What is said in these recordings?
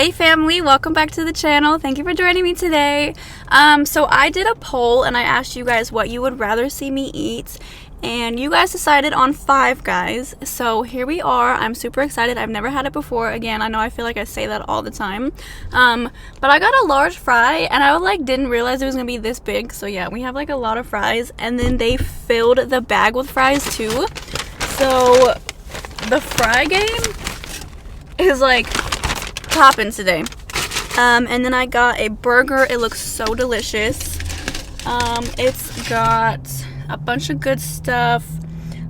Hey family, welcome back to the channel. Thank you for joining me today. So I did a poll and I asked you guys what you would rather see me eat, and you guys decided on Five Guys. So here we are. I'm super excited. I've never had it before. Again, I know I feel like I say that all the time. But I got a large fry and I didn't realize it was gonna be this big. So yeah, we have like a lot of fries, and then they filled the bag with fries too. So the fry game is like popping today. And then I got a burger. It looks so delicious. It's got a bunch of good stuff.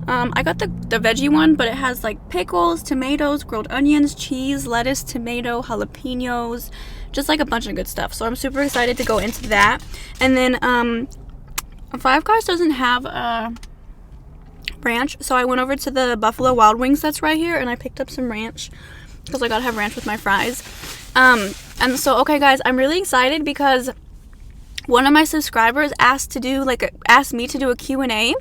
I got the veggie one, but it has like pickles, tomatoes, grilled onions, cheese, lettuce, tomato, jalapenos, just like a bunch of good stuff. So I'm super excited to go into that. And then Five Guys doesn't have ranch, so I went over to the Buffalo Wild Wings that's right here and I picked up some ranch because I gotta have ranch with my fries. And so, okay guys, I'm really excited because one of my subscribers asked me to do a Q&A.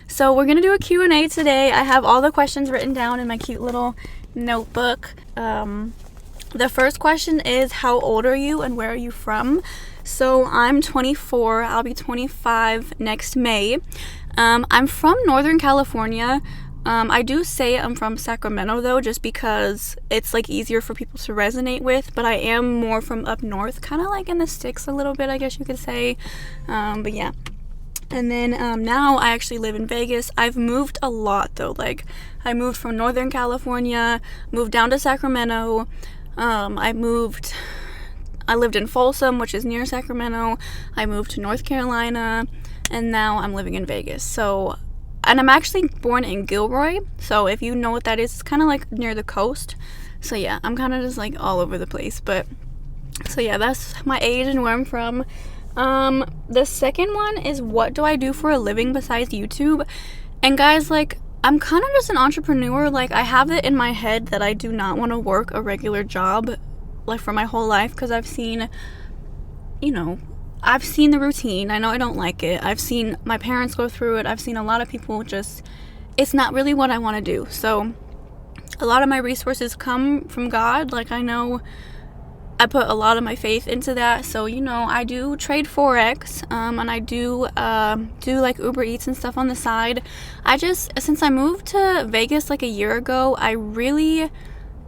So we're gonna do a Q&A today. I have all the questions written down in my cute little notebook. The first question is, how old are you and where are you from? So I'm 24. I'll be 25 next May. I'm from Northern California. I do say I'm from Sacramento though, just because it's like easier for people to resonate with, but I am more from up north, kind of like in the sticks a little bit, I guess you could say. But yeah. And then now I actually live in Vegas. I've moved a lot though. Like, I moved from Northern California, moved down to Sacramento. I lived in Folsom, which is near Sacramento. I moved to North Carolina, and now I'm living in Vegas. And I'm actually born in Gilroy, so if you know what that is, it's kind of like near the coast. So yeah, I'm kind of just like all over the place. But so yeah, that's my age and where I'm from. The second one is, what do I do for a living besides YouTube? And guys, like, I'm kind of just an entrepreneur. Like, I have it in my head that I do not want to work a regular job like for my whole life, because I've seen the routine. I know I don't like it. I've seen my parents go through it. I've seen a lot of people it's not really what I want to do. So a lot of my resources come from God. Like, I know I put a lot of my faith into that. So, I do trade Forex, and I do like Uber Eats and stuff on the side. Since I moved to Vegas like a year ago, I really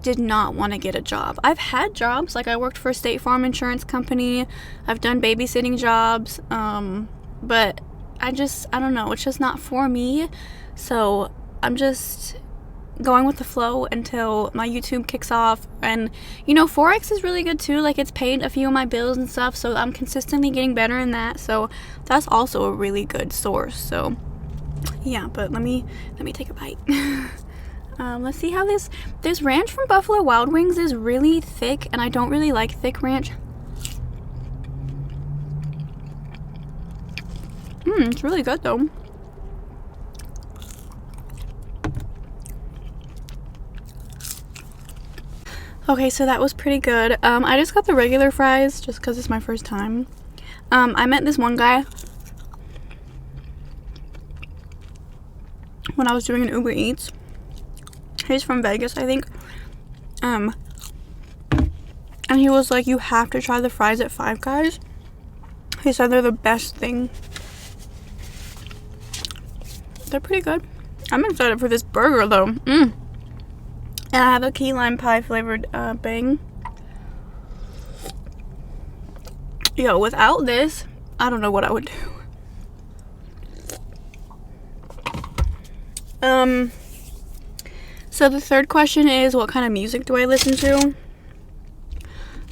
did not want to get a job. I've had jobs, like I worked for a State Farm insurance company. I've done babysitting jobs, but I don't know, it's just not for me. So I'm just going with the flow until my YouTube kicks off. And Forex is really good too. Like, it's paid a few of my bills and stuff, so I'm consistently getting better in that. So that's also a really good source. So yeah, but let me take a bite. Let's see how this ranch from Buffalo Wild Wings is really thick, and I don't really like thick ranch. It's really good though. Okay, so that was pretty good. I just got the regular fries just because it's my first time. I met this one guy when I was doing an Uber Eats. He's from Vegas, I think. And he was like, you have to try the fries at Five Guys. He said they're the best thing. They're pretty good. I'm excited for this burger though. And I have a key lime pie flavored bang. Yo, without this, I don't know what I would do. So the third question is, what kind of music do I listen to?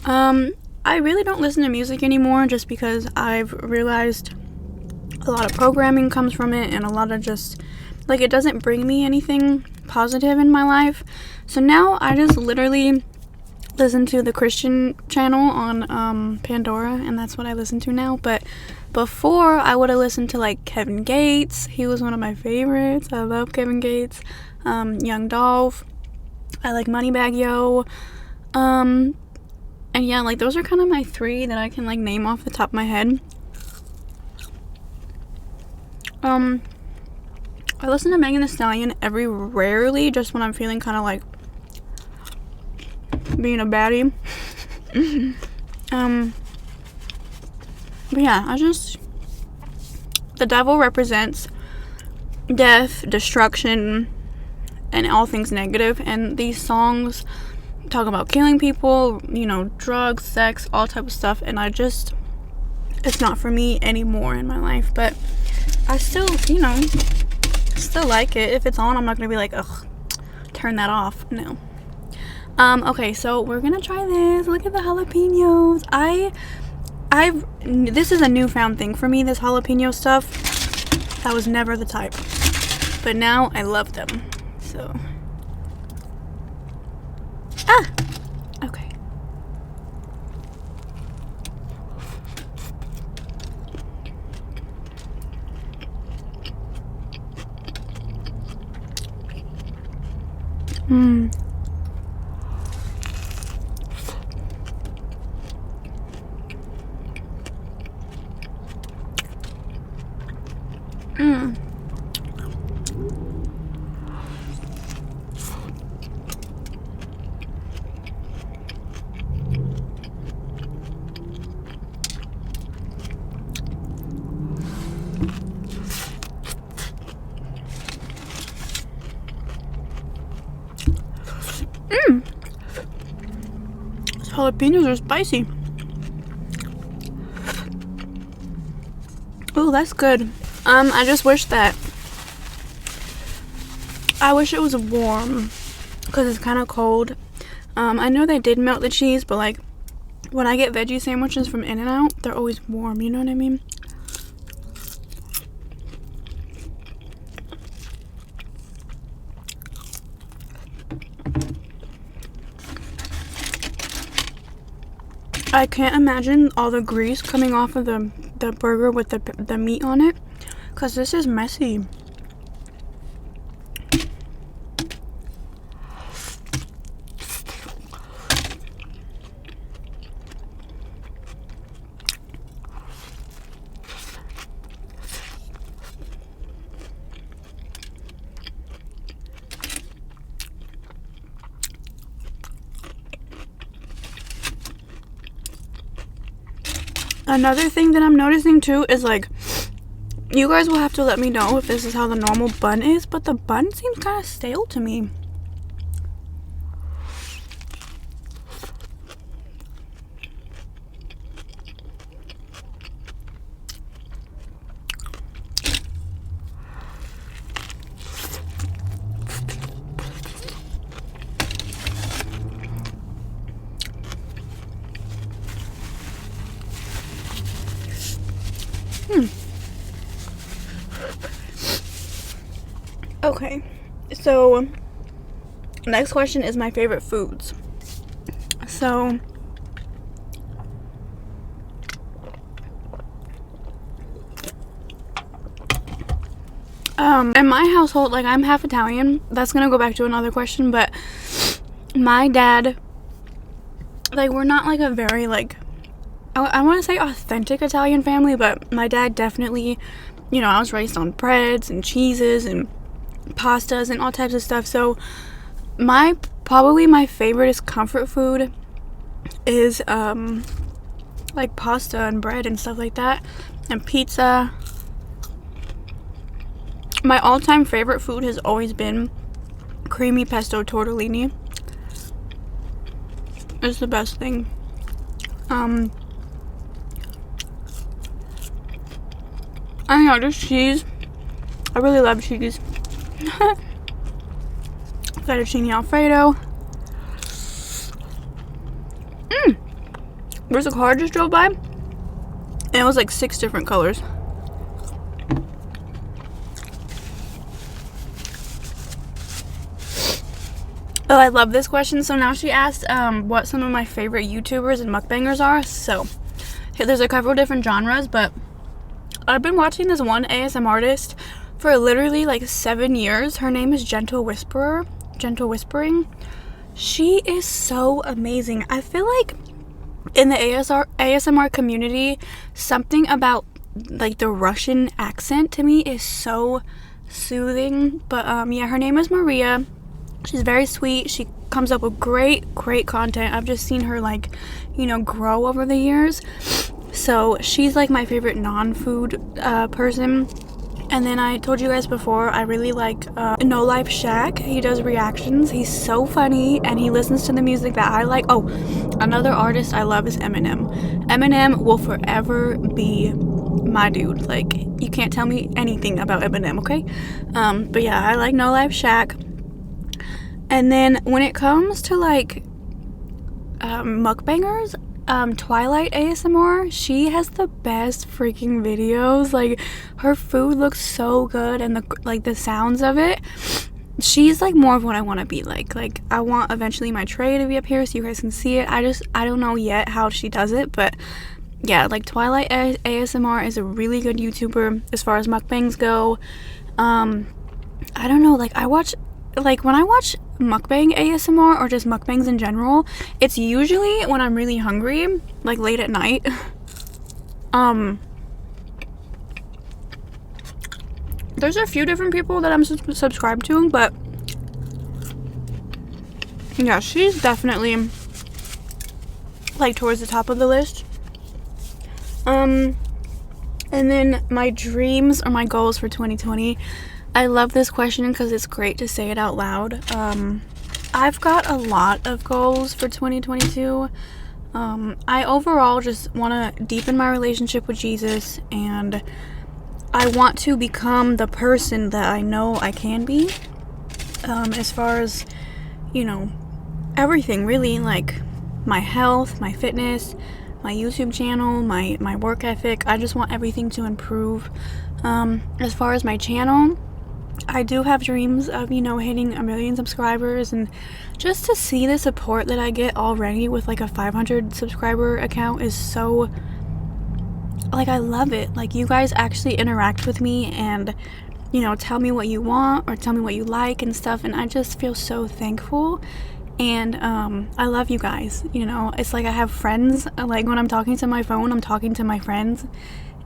I really don't listen to music anymore, just because I've realized a lot of programming comes from it, and a lot of just, like, it doesn't bring me anything positive in my life. So now I just literally listen to the Christian channel on Pandora, and that's what I listen to now. But before, I would have listened to like Kevin Gates. He was one of my favorites. I love Kevin Gates. Young Dolph. I like Moneybagg Yo. And yeah, like, those are kind of my three that I can like name off the top of my head. I listen to Megan Thee Stallion rarely, just when I'm feeling kind of like being a baddie. But yeah, the devil represents death, destruction, and all things negative, and these songs talk about killing people, you know, drugs, sex, all type of stuff, and it's not for me anymore in my life. But I still, you know, still like it. If it's on, I'm not gonna be like, ugh, turn that off. No. Okay, so we're gonna try this. Look at the jalapenos. This is a newfound thing for me, this jalapeno stuff. I was never the type, but now I love them. So, okay. Jalapenos are spicy. Oh, that's good. I just wish it was warm, because it's kind of cold. I know they did melt the cheese, but like when I get veggie sandwiches from In-N-Out, they're always warm, you know what I mean? I can't imagine all the grease coming off of the burger with the meat on it, because this is messy. Another thing that I'm noticing too is, like, you guys will have to let me know if this is how the normal bun is, but the bun seems kind of stale to me. Okay, so next question is my favorite foods. So in my household, like, I'm half Italian. That's gonna go back to another question, but my dad, like, we're not like a very, like, I want to say authentic Italian family, but my dad definitely, you know, I was raised on breads and cheeses and pastas and all types of stuff. So probably my favorite comfort food is like pasta and bread and stuff like that, and pizza. My all-time favorite food has always been creamy pesto tortellini. It's the best thing. I don't know, just cheese. I really love cheese. Fettuccine Alfredo. There's a car just drove by, and it was like 6 different colors. Oh, I love this question. So now she asked what some of my favorite YouTubers and mukbangers are. So there's a couple different genres, but I've been watching this one ASMR artist for literally like 7 years. Her name is Gentle Whispering. She is so amazing. I feel like in the ASMR community, something about like the Russian accent to me is so soothing. But yeah, her name is Maria. She's very sweet. She comes up with great content. I've just seen her, like, you know, grow over the years. So she's like my favorite non-food person. And then I told you guys before, I really like No Life Shaq. He does reactions. He's so funny, and he listens to the music that I like. Oh, another artist I love is Eminem. Eminem will forever be my dude. Like, you can't tell me anything about Eminem, okay? But yeah, I like No Life Shaq. And then when it comes to like mukbangers, Twilight ASMR, she has the best freaking videos. Like, her food looks so good, and the sounds of it. She's like more of what I want to be like. Like, I want eventually my tray to be up here so you guys can see it. I don't know yet how she does it, but yeah, like Twilight ASMR is a really good YouTuber as far as mukbangs go. I don't know, like when I watch mukbang ASMR or just mukbangs in general, it's usually when I'm really hungry, like late at night. There's a few different people that I'm subscribed to, but yeah, she's definitely like towards the top of the list. And then my dreams or my goals for 2020. I love this question because it's great to say it out loud. I've got a lot of goals for 2022. I overall just want to deepen my relationship with Jesus, and I want to become the person that I know I can be. As far as, you know, everything really, like my health, my fitness, my YouTube channel, my work ethic. I just want everything to improve. As far as my channel, I do have dreams of, you know, hitting 1 million subscribers, and just to see the support that I get already with like a 500 subscriber account is so, like, I love it. Like, you guys actually interact with me and, you know, tell me what you want or tell me what you like and stuff, and I just feel so thankful. And I love you guys. You know, it's like I have friends. Like, when I'm talking to my phone, I'm talking to my friends,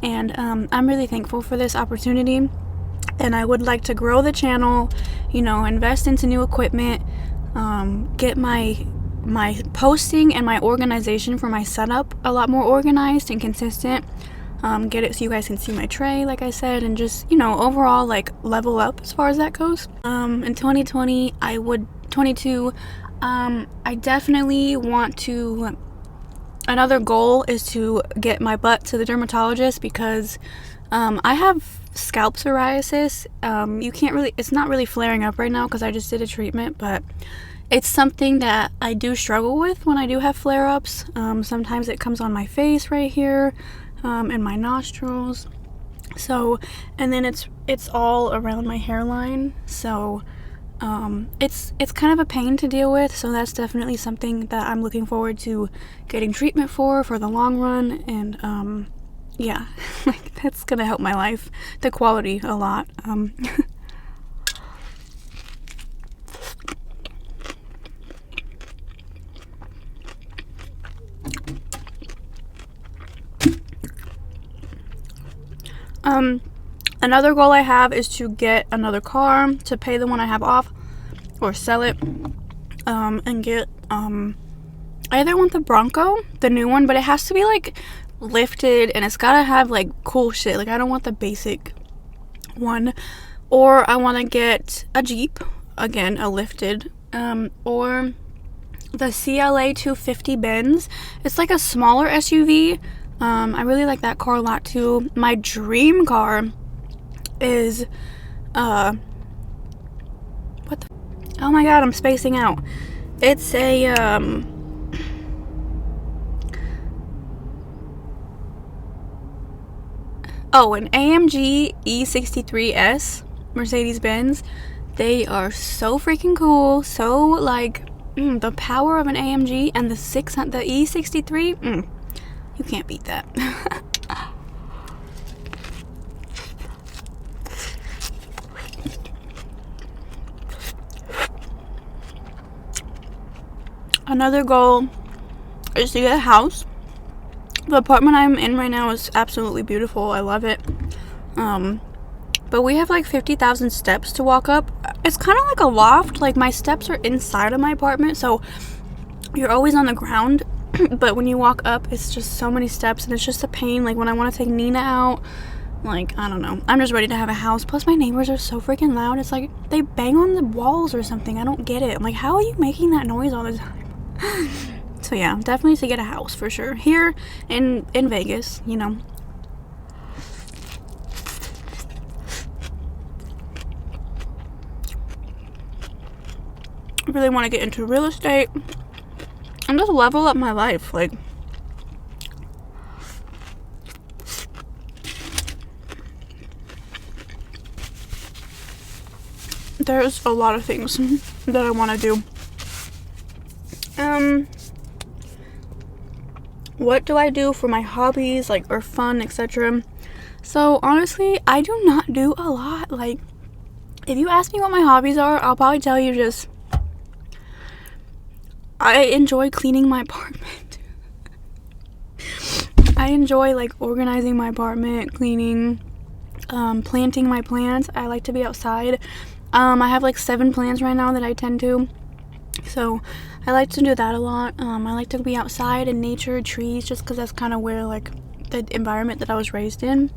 and I'm really thankful for this opportunity. And I would like to grow the channel, you know, invest into new equipment, get my posting and my organization for my setup a lot more organized and consistent, get it so you guys can see my tray, like I said, and just, you know, overall, like, level up as far as that goes. In 2020, 22, I definitely want to, another goal is to get my butt to the dermatologist, because I have scalp psoriasis. You can't really, it's not really flaring up right now because I just did a treatment, but it's something that I do struggle with when I do have flare-ups. Sometimes it comes on my face right here, and my nostrils. So, and then it's all around my hairline. So, it's kind of a pain to deal with. So that's definitely something that I'm looking forward to getting treatment for the long run. And, yeah, like, that's gonna help my life, the quality, a lot. Another goal I have is to get another car, to pay the one I have off or sell it, and get, I either want the Bronco, the new one, but it has to be like lifted, and it's gotta have like cool shit. Like, I don't want the basic one. Or I want to get a Jeep, again, a lifted, or the CLA 250 Benz. It's like a smaller SUV. I really like that car a lot too. My dream car is what the, oh my god, I'm spacing out. It's a an AMG E63S Mercedes-Benz. They are so freaking cool. So, like, the power of an AMG and the E63, you can't beat that. Another goal is to get a house. The apartment I'm in right now is absolutely beautiful. I love it. But we have like 50,000 steps to walk up. It's kind of like a loft. Like, my steps are inside of my apartment, so you're always on the ground. But when you walk up, it's just so many steps, and it's just a pain. Like, when I want to take Nina out, like, I don't know. I'm just ready to have a house. Plus, my neighbors are so freaking loud. It's like they bang on the walls or something. I don't get it. I'm like, how are you making that noise all the time? So, yeah, definitely to get a house for sure. Here in Vegas, you know. I really want to get into real estate and just level up my life. Like, there's a lot of things that I want to do. What do I do for my hobbies, like, or fun, etc.? So, honestly, I do not do a lot. Like, if you ask me what my hobbies are, I'll probably tell you just, I enjoy cleaning my apartment. I enjoy, like, organizing my apartment, cleaning, planting my plants. I like to be outside. I have, like, 7 plants right now that I tend to. So, I like to do that a lot. I like to be outside in nature, trees, just because that's kind of where, like, the environment that I was raised in.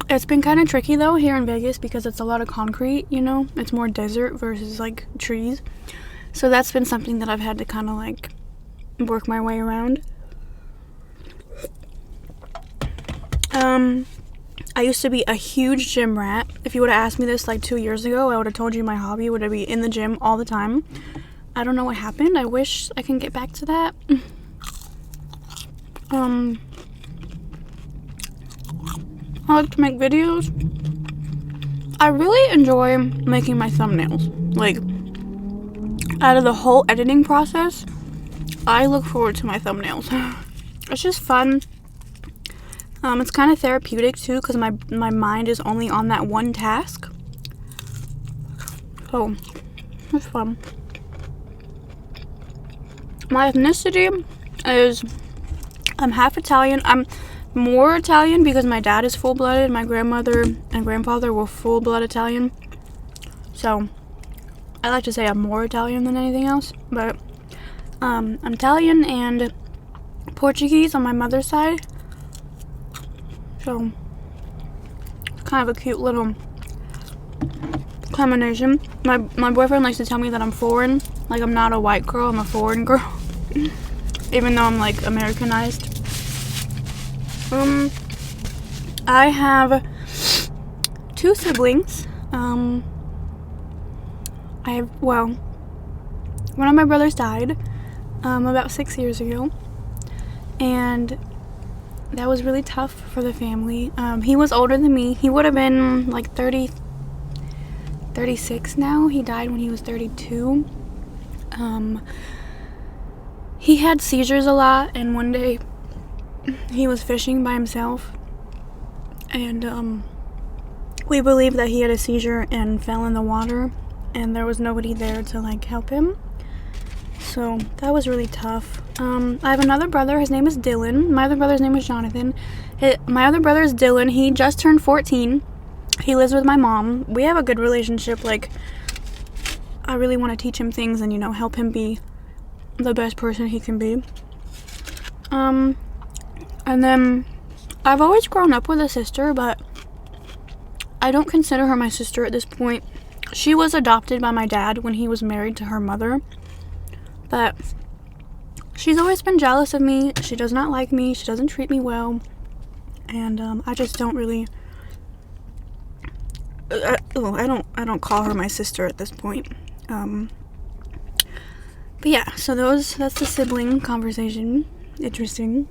It's been kind of tricky, though, here in Vegas because it's a lot of concrete, you know? It's more desert versus, like, trees. So that's been something that I've had to kind of, like, work my way around. I used to be a huge gym rat. If you would have asked me this, like, 2 years ago, I would have told you my hobby would be in the gym all the time. I don't know what happened. I wish I can get back to that. I like to make videos. I really enjoy making my thumbnails. Like, out of the whole editing process, I look forward to my thumbnails. It's just fun. It's kind of therapeutic too, because my mind is only on that one task. So, it's fun. My ethnicity is, I'm half Italian. I'm more Italian because my dad is full-blooded. My grandmother and grandfather were full-blood Italian. So, I like to say I'm more Italian than anything else. But, I'm Italian and Portuguese on my mother's side. So, kind of a cute little combination. My boyfriend likes to tell me that I'm foreign. Like, I'm not a white girl, I'm a foreign girl. Even though I'm, like, Americanized. I have 2 siblings. One of my brothers died about 6 years ago. And that was really tough for the family. He was older than me. He would have been like 36 now. He died when he was 32. He had seizures a lot, and one day he was fishing by himself, and we believe that he had a seizure and fell in the water, and there was nobody there to, like, help him. So that was really tough. I have another brother. His name is Dylan. My other brother's name is Jonathan. My other brother is Dylan. He just turned 14. He lives with my mom. We have a good relationship. Like, I really want to teach him things and, you know, help him be the best person he can be. And then I've always grown up with a sister, but I don't consider her my sister at this point. She was adopted by my dad when he was married to her mother. But she's always been jealous of me. She does not like me. She doesn't treat me well. And I just don't really... I don't call her my sister at this point. But yeah, so that's the sibling conversation. Interesting.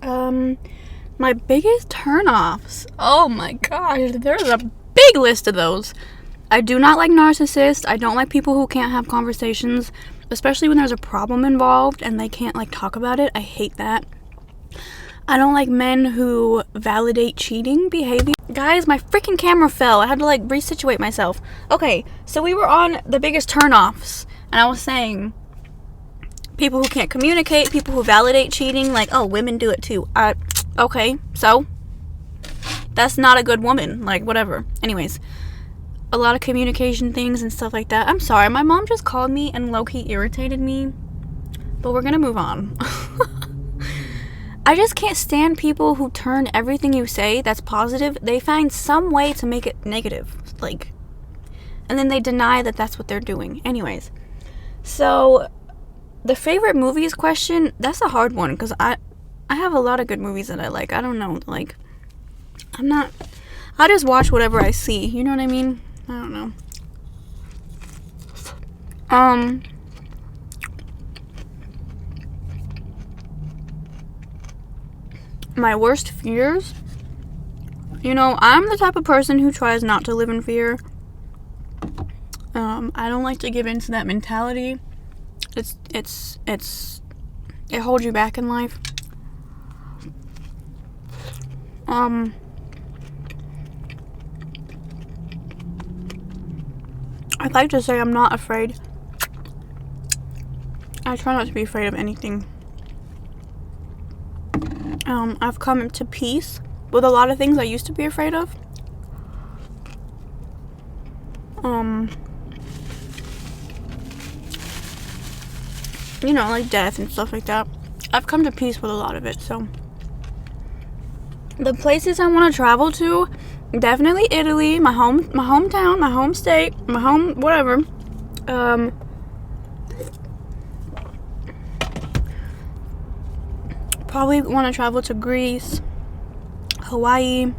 My biggest turnoffs. Oh my gosh, there's a big list of those. I do not like narcissists. I don't like people who can't have conversations, especially when there's a problem involved and they can't, like, talk about it. I hate that. I don't like men who validate cheating behavior. Guys, my freaking camera fell. I had to, like, resituate myself. Okay, so we were on the biggest turnoffs, and I was saying people who can't communicate, people who validate cheating, like, oh, women do it too. Okay, so That's not a good woman. Like, whatever. Anyways, a lot of communication things and stuff like that. I'm sorry, my mom just called me and low-key irritated me, but we're gonna move on. I just can't stand people who turn everything you say that's positive, they find some way to make it negative, like, and then they deny that that's what they're doing. Anyways, so the favorite movies question, that's a hard one, because I have a lot of good movies that I like. I don't know, like, I just watch whatever I see, you know what I mean? I don't know. My worst fears, you know, I'm the type of person who tries not to live in fear. I don't like to give in to that mentality. It holds you back in life. I'd like to say I'm not afraid. I try not to be afraid of anything. I've come to peace with a lot of things I used to be afraid of. You know, like death and stuff like that. I've come to peace with a lot of it, so. The places I want to travel to, definitely Italy, my hometown, my home state, my home, whatever. Probably want to travel to Greece, Hawaii.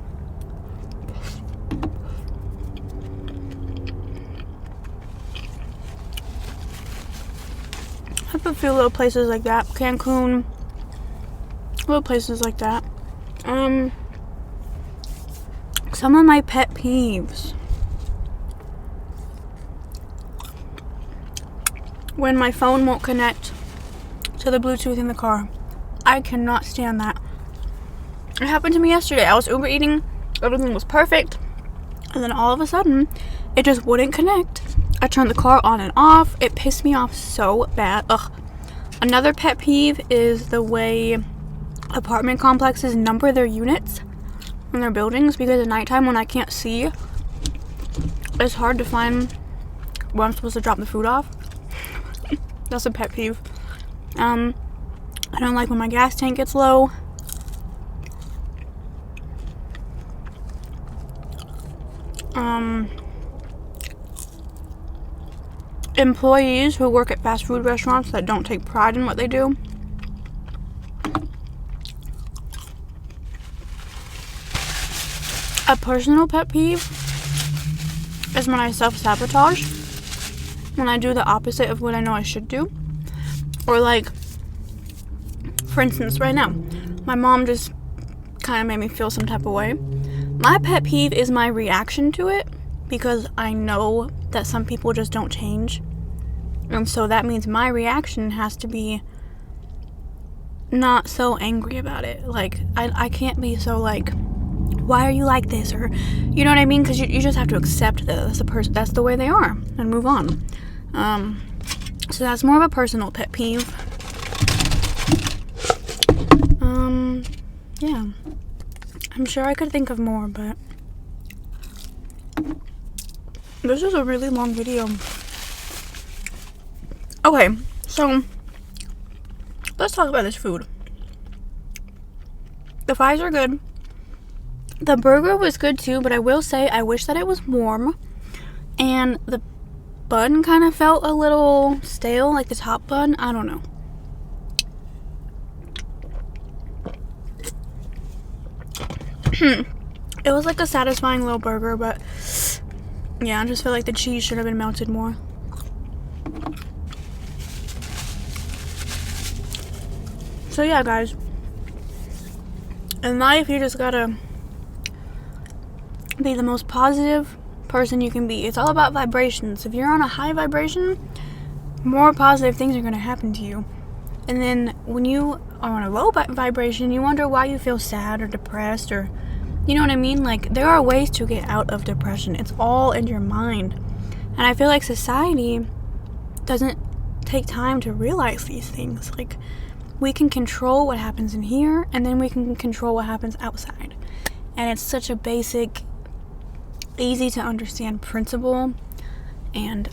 I have a few little places like that. Cancun. Little places like that. Some of my pet peeves. When my phone won't connect to the Bluetooth in the car. I cannot stand that. It happened to me yesterday. I was Uber eating. Everything was perfect. And then all of a sudden, it just wouldn't connect. I turned the car on and off. It pissed me off so bad. Ugh. Another pet peeve is the way apartment complexes number their units in their buildings, because at nighttime when I can't see, it's hard to find where I'm supposed to drop the food off. That's a pet peeve. I don't like when my gas tank gets low. Employees who work at fast food restaurants that don't take pride in what they do. A personal pet peeve is when I self-sabotage, when I do the opposite of what I know I should do. Or like, for instance, right now, my mom just kind of made me feel some type of way. My pet peeve is my reaction to it, because I know that some people just don't change. And so that means my reaction has to be not so angry about it. Like, I can't be so like, why are you like this? Or, you know what I mean? Because you just have to accept that that's the way they are and move on. So that's more of a personal pet peeve. Yeah. I'm sure I could think of more, but this is a really long video. Okay, so let's talk about this food. The fries are good. The burger was good too, but I will say I wish that it was warm. And the bun kind of felt a little stale, like the top bun. I don't know. It was like a satisfying little burger, but yeah, I just feel like the cheese should have been melted more. So yeah, guys, in life you just gotta be the most positive person you can be. It's all about vibrations. If you're on a high vibration, more positive things are gonna happen to you. And then when you are on a low vibration, you wonder why you feel sad or depressed, or you know what I mean? Like, there are ways to get out of depression. It's all in your mind. And I feel like society doesn't take time to realize these things. Like, we can control what happens in here, and then we can control what happens outside. and it's such a basic, easy to understand principle. And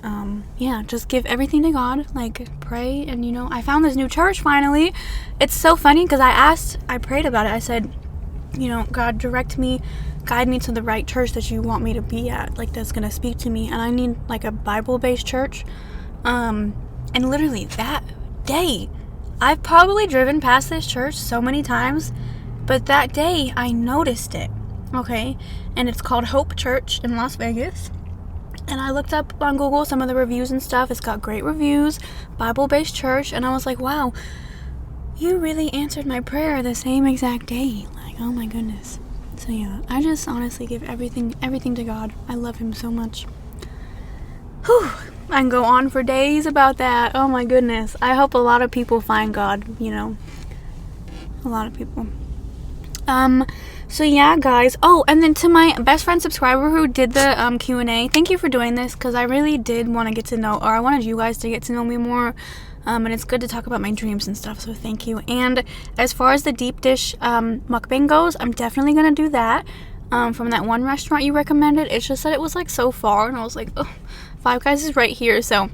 yeah, just give everything to God, like pray. And you know, I found this new church finally. It's so funny because I prayed about it. I said, you know, God, direct me, guide me to the right church that you want me to be at, like that's gonna speak to me, and I need like a Bible-based church. And literally that day, I've probably driven past this church so many times, but that day I noticed it. Okay, and it's called Hope Church in Las Vegas. And I looked up on Google some of the reviews and stuff. It's got great reviews, Bible-based church, and I was like, wow, you really answered my prayer the same exact day. Like, oh my goodness. So yeah, I just honestly give everything to God. I love him so much. Whew. I can go on for days about that. Oh my goodness. I hope a lot of people find God, you know. A lot of people. So yeah, guys. Oh, and then to my best friend subscriber who did the Q&A, thank you for doing this, because I really did want to get to know, or I wanted you guys to get to know me more. And it's good to talk about my dreams and stuff, so thank you. And as far as the deep dish mukbang goes, I'm definitely going to do that from that one restaurant you recommended. It's just that it was like so far, and I was like, oh, Five Guys is right here, so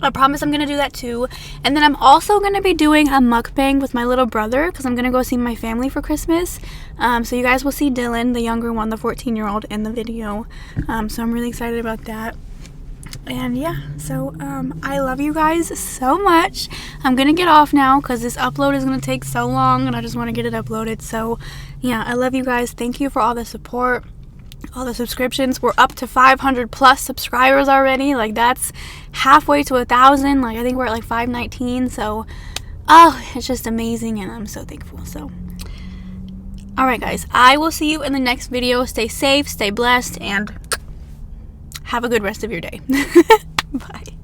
I promise I'm going to do that too. And then I'm also going to be doing a mukbang with my little brother, because I'm going to go see my family for Christmas. So you guys will see Dylan, the younger one, the 14-year-old, in the video. So I'm really excited about that. And yeah, so I love you guys so much. I'm gonna get off now because this upload is gonna take so long, and I just want to get it uploaded. So yeah, I love you guys. Thank you for all the support, all the subscriptions. We're up to 500 plus subscribers already. Like, that's halfway to 1,000. Like, I think we're at like 519. So oh, it's just amazing, and I'm so thankful. So alright guys, I will see you in the next video. Stay safe, stay blessed, and have a good rest of your day. Bye.